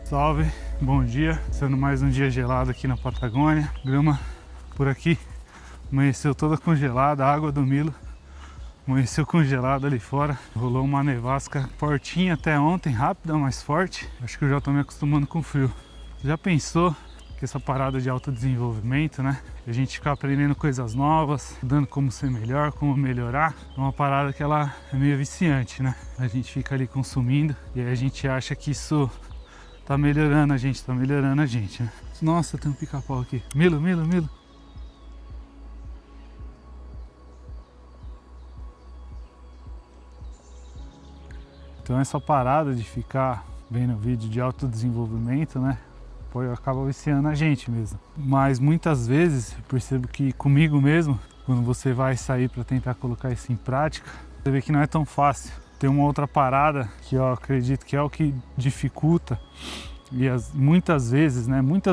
Salve, bom dia, sendo mais um dia gelado aqui na Patagônia. Grama por aqui amanheceu toda congelada, a água do Milo amanheceu congelada ali fora. Rolou uma nevasca fortinha até ontem, rápida, mas forte. Acho que eu já tô me acostumando com o frio. Já pensou que essa parada de autodesenvolvimento, né? A gente ficar aprendendo coisas novas, estudando como ser melhor, como melhorar. É uma parada que ela é meio viciante, né? A gente fica ali consumindo e aí a gente acha que isso tá melhorando a gente, né? Nossa, tem um pica-pau aqui. Milo. Então essa parada de ficar vendo vídeo de autodesenvolvimento, né? Pô, acaba viciando a gente mesmo. Mas muitas vezes eu percebo que comigo mesmo, quando você vai sair para tentar colocar isso em prática, você vê que não é tão fácil. Tem uma outra parada que eu acredito que é o que dificulta e muitas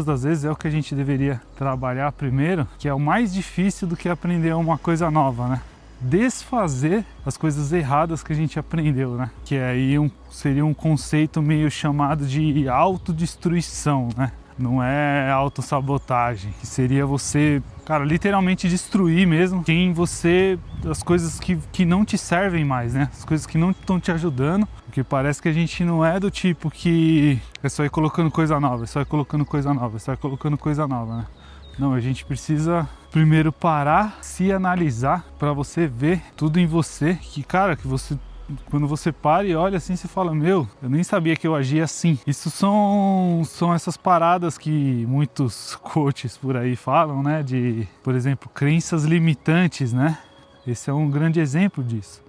das vezes é o que a gente deveria trabalhar primeiro, que é o mais difícil do que aprender uma coisa nova, né? Desfazer as coisas erradas que a gente aprendeu, né? Que aí seria um conceito meio chamado de autodestruição, né? Não é autossabotagem, que seria você, cara, literalmente destruir mesmo as coisas que não te servem mais, né? As coisas que não estão te ajudando, porque parece que a gente não é do tipo que é só ir colocando coisa nova, né? Não, a gente precisa primeiro parar, se analisar para você ver tudo em você, que cara, que você quando você para e olha assim, você fala, meu, eu nem sabia que eu agia assim. Isso são essas paradas que muitos coaches por aí falam, né? De, por exemplo, crenças limitantes, né? Esse é um grande exemplo disso.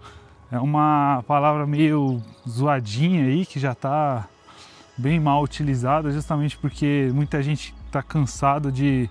É uma palavra meio zoadinha aí, que já está bem mal utilizada, justamente porque muita gente está cansado de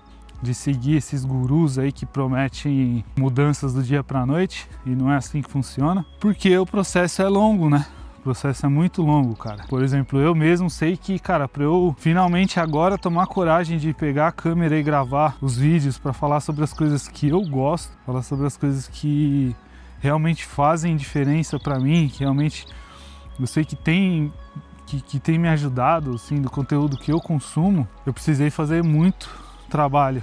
seguir esses gurus aí que prometem mudanças do dia para a noite, e não é assim que funciona, porque o processo é longo, né? O processo é muito longo, cara. Por exemplo, eu mesmo sei que, cara, para eu finalmente agora tomar coragem de pegar a câmera e gravar os vídeos para falar sobre as coisas que eu gosto, falar sobre as coisas que realmente fazem diferença para mim, que realmente eu sei que tem me ajudado, assim, do conteúdo que eu consumo, eu precisei fazer muito trabalho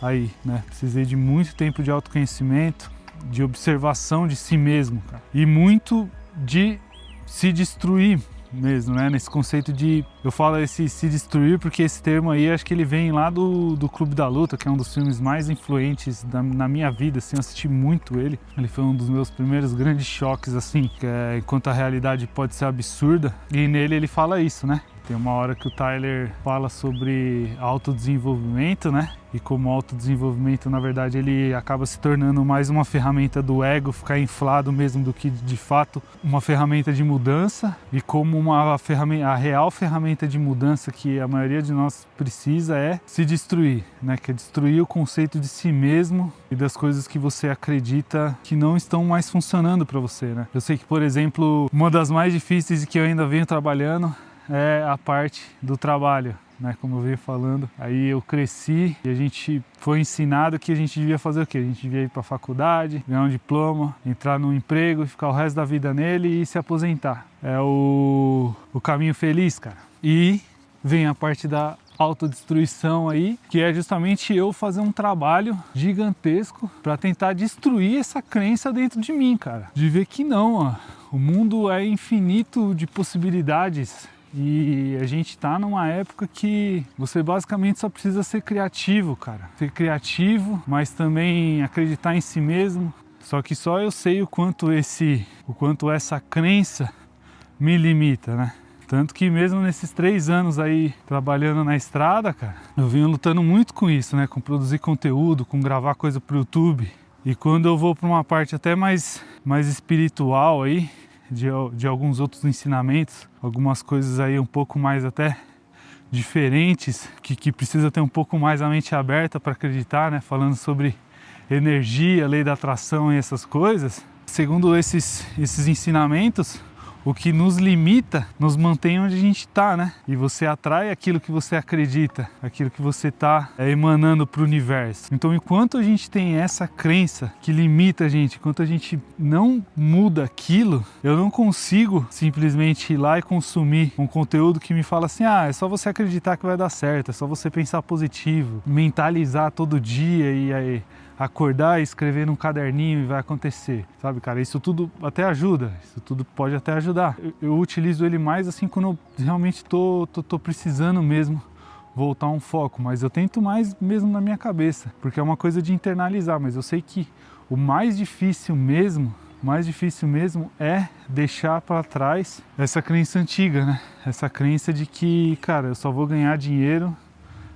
aí, né? Precisei de muito tempo de autoconhecimento, de observação de si mesmo, cara. E muito de se destruir mesmo, né? Nesse conceito de... Eu falo esse se destruir porque esse termo aí, acho que ele vem lá do Clube da Luta, que é um dos filmes mais influentes na minha vida, assim, eu assisti muito ele. Ele foi um dos meus primeiros grandes choques, assim, que é enquanto a realidade pode ser absurda. E nele ele fala isso, né? Tem uma hora que o Tyler fala sobre autodesenvolvimento, né? E como o autodesenvolvimento, na verdade, ele acaba se tornando mais uma ferramenta do ego, ficar inflado mesmo, do que de fato uma ferramenta de mudança. E como a real ferramenta de mudança que a maioria de nós precisa é se destruir, né? Que é destruir o conceito de si mesmo e das coisas que você acredita que não estão mais funcionando para você, né? Eu sei que, por exemplo, uma das mais difíceis e que eu ainda venho trabalhando é a parte do trabalho, né? Como eu venho falando, aí eu cresci e a gente foi ensinado que a gente devia fazer o quê? A gente devia ir para a faculdade, ganhar um diploma, entrar num emprego e ficar o resto da vida nele e se aposentar. É o caminho feliz, cara. E vem a parte da autodestruição aí, que é justamente eu fazer um trabalho gigantesco para tentar destruir essa crença dentro de mim, cara. De ver que não, ó, o mundo é infinito de possibilidades. E a gente tá numa época que você basicamente só precisa ser criativo, cara. Ser criativo, mas também acreditar em si mesmo. Só que só eu sei o quanto essa crença me limita, né? Tanto que mesmo nesses 3 anos aí trabalhando na estrada, cara, eu venho lutando muito com isso, né? Com produzir conteúdo, com gravar coisa pro YouTube. E quando eu vou para uma parte até mais espiritual aí, de alguns outros ensinamentos, algumas coisas aí um pouco mais até diferentes, que precisa ter um pouco mais a mente aberta para acreditar, né? Falando sobre energia, lei da atração e essas coisas. Segundo esses ensinamentos, o que nos limita nos mantém onde a gente está, né? E você atrai aquilo que você acredita, aquilo que você está emanando para o universo. Então, enquanto a gente tem essa crença que limita a gente, enquanto a gente não muda aquilo, eu não consigo simplesmente ir lá e consumir um conteúdo que me fala assim, é só você acreditar que vai dar certo, é só você pensar positivo, mentalizar todo dia e aí acordar e escrever num caderninho e vai acontecer, sabe, cara? Isso tudo até ajuda, isso tudo pode até ajudar. Eu utilizo ele mais assim quando eu realmente tô precisando mesmo voltar um foco, mas eu tento mais mesmo na minha cabeça, porque é uma coisa de internalizar, mas eu sei que o mais difícil mesmo é deixar para trás essa crença antiga, né? Essa crença de que, cara, eu só vou ganhar dinheiro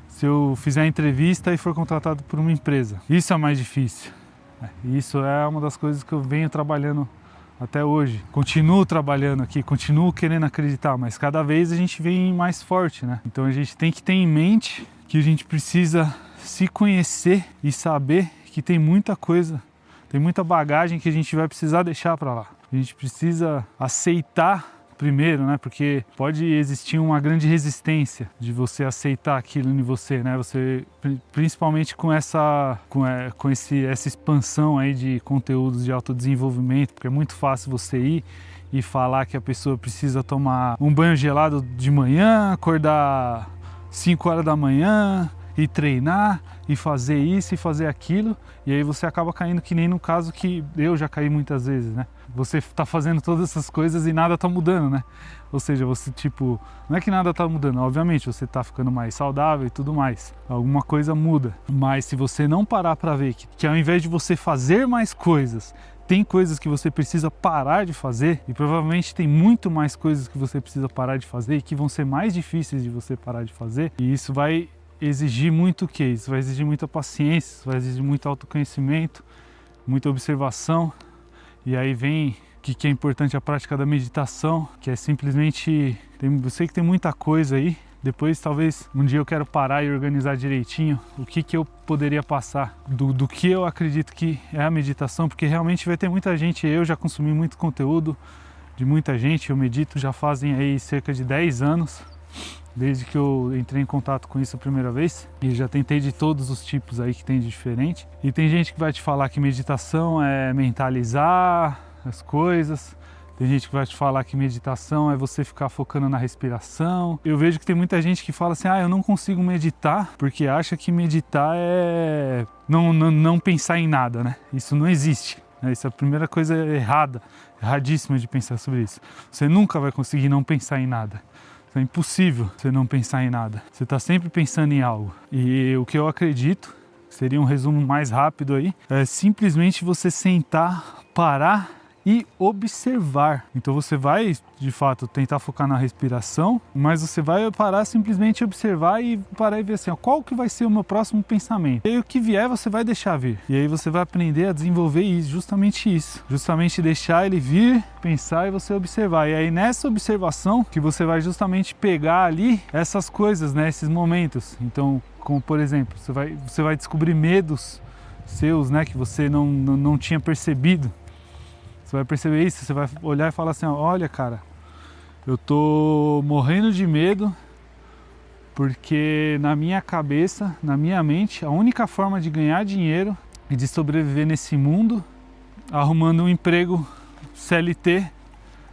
se eu fizer a entrevista e for contratado por uma empresa. Isso é o mais difícil. Isso é uma das coisas que eu venho trabalhando até hoje. Continuo trabalhando aqui, continuo querendo acreditar, mas cada vez a gente vem mais forte, né? Então a gente tem que ter em mente que a gente precisa se conhecer e saber que tem muita coisa, tem muita bagagem que a gente vai precisar deixar para lá. A gente precisa aceitar primeiro, né? Porque pode existir uma grande resistência de você aceitar aquilo em você, né? Você, principalmente com essa expansão aí de conteúdos de autodesenvolvimento, porque é muito fácil você ir e falar que a pessoa precisa tomar um banho gelado de manhã, acordar 5 horas da manhã e treinar e fazer isso e fazer aquilo, e aí você acaba caindo que nem no caso que eu já caí muitas vezes, né? Você tá fazendo todas essas coisas e nada tá mudando, né? Ou seja, você não é que nada tá mudando, obviamente você tá ficando mais saudável e tudo mais, alguma coisa muda, mas se você não parar para ver que ao invés de você fazer mais coisas, tem coisas que você precisa parar de fazer, e provavelmente tem muito mais coisas que você precisa parar de fazer e que vão ser mais difíceis de você parar de fazer, e isso vai exigir muito o quê? Isso vai exigir muita paciência, isso vai exigir muito autoconhecimento, muita observação. E aí vem o que é importante, a prática da meditação, que é simplesmente, eu sei que tem muita coisa aí, depois talvez um dia eu quero parar e organizar direitinho o que eu poderia passar, do que eu acredito que é a meditação, porque realmente vai ter muita gente, eu já consumi muito conteúdo de muita gente, eu medito já fazem aí cerca de 10 anos, desde que eu entrei em contato com isso a primeira vez, e já tentei de todos os tipos aí que tem de diferente. E tem gente que vai te falar que meditação é mentalizar as coisas, tem gente que vai te falar que meditação é você ficar focando na respiração. Eu vejo que tem muita gente que fala assim, eu não consigo meditar, porque acha que meditar é não pensar em nada, né? Isso não existe. Isso é a primeira coisa erradíssima de pensar sobre isso. Você nunca vai conseguir não pensar em nada. É impossível você não pensar em nada. Você está sempre pensando em algo. E o que eu acredito, seria um resumo mais rápido aí, é simplesmente você sentar, parar e observar. Então você vai, de fato, tentar focar na respiração, mas você vai parar, simplesmente observar e parar e ver assim, qual que vai ser o meu próximo pensamento. E aí o que vier você vai deixar vir. E aí você vai aprender a desenvolver isso, justamente deixar ele vir, pensar e você observar. E aí nessa observação que você vai justamente pegar ali essas coisas, né, esses momentos. Então, como por exemplo, você vai descobrir medos seus, né, que você não tinha percebido. Você vai perceber isso, você vai olhar e falar assim, olha cara, eu tô morrendo de medo porque na minha cabeça, na minha mente, a única forma de ganhar dinheiro e de sobreviver nesse mundo arrumando um emprego CLT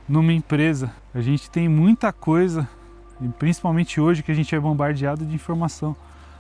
numa empresa. A gente tem muita coisa, e principalmente hoje que a gente é bombardeado de informação,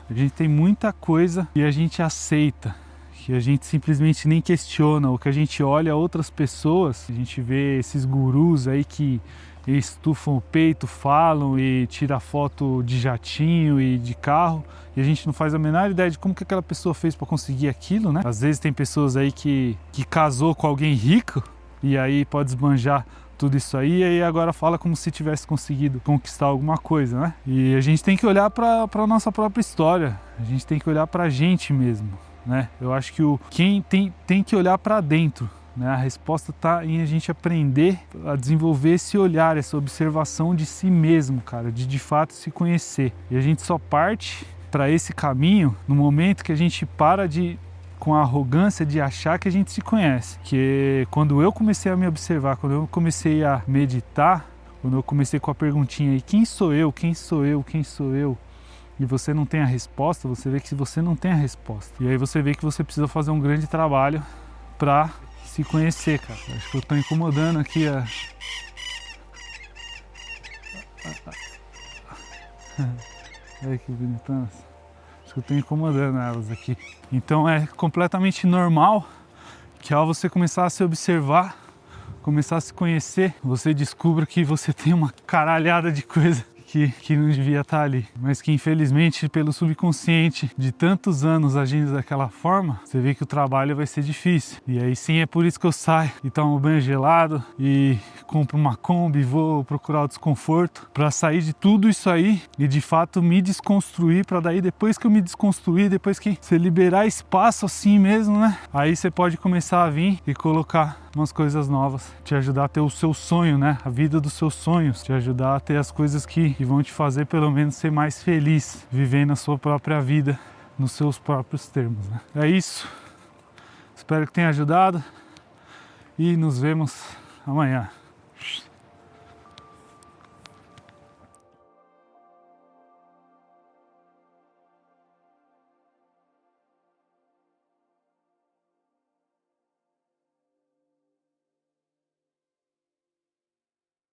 a gente tem muita coisa e a gente aceita, que a gente simplesmente nem questiona, ou que a gente olha outras pessoas, a gente vê esses gurus aí que estufam o peito, falam e tiram foto de jatinho e de carro, e a gente não faz a menor ideia de como que aquela pessoa fez para conseguir aquilo, né? Às vezes tem pessoas aí que casou com alguém rico, e aí pode esbanjar tudo isso aí, e aí agora fala como se tivesse conseguido conquistar alguma coisa, né? E a gente tem que olhar para a nossa própria história, a gente tem que olhar para a gente mesmo. Né? Eu acho que quem tem que olhar para dentro, né? A resposta está em a gente aprender a desenvolver esse olhar, essa observação de si mesmo, cara, de fato se conhecer. E a gente só parte para esse caminho no momento que a gente para de com a arrogância de achar que a gente se conhece. Que quando eu comecei a me observar, quando eu comecei a meditar, quando eu comecei com a perguntinha aí, quem sou eu, quem sou eu, quem sou eu? E você não tem a resposta, você vê que você não tem a resposta. E aí você vê que você precisa fazer um grande trabalho para se conhecer, cara. Acho que eu tô incomodando aqui a... Olha que bonitão. Acho que eu tô incomodando elas aqui. Então é completamente normal que ao você começar a se observar, começar a se conhecer, você descubra que você tem uma caralhada de coisa que não devia estar ali, mas que infelizmente pelo subconsciente de tantos anos agindo daquela forma, você vê que o trabalho vai ser difícil. E aí sim, é por isso que eu saio e tomo banho gelado e compro uma Kombi e vou procurar o desconforto para sair de tudo isso aí e de fato me desconstruir, para daí depois que eu me desconstruir, depois que você liberar espaço assim mesmo, né? Aí você pode começar a vir e colocar umas coisas novas, te ajudar a ter o seu sonho, né? A vida dos seus sonhos, te ajudar a ter as coisas que vão te fazer pelo menos ser mais feliz, vivendo a sua própria vida nos seus próprios termos, né? É isso. Espero que tenha ajudado e nos vemos amanhã.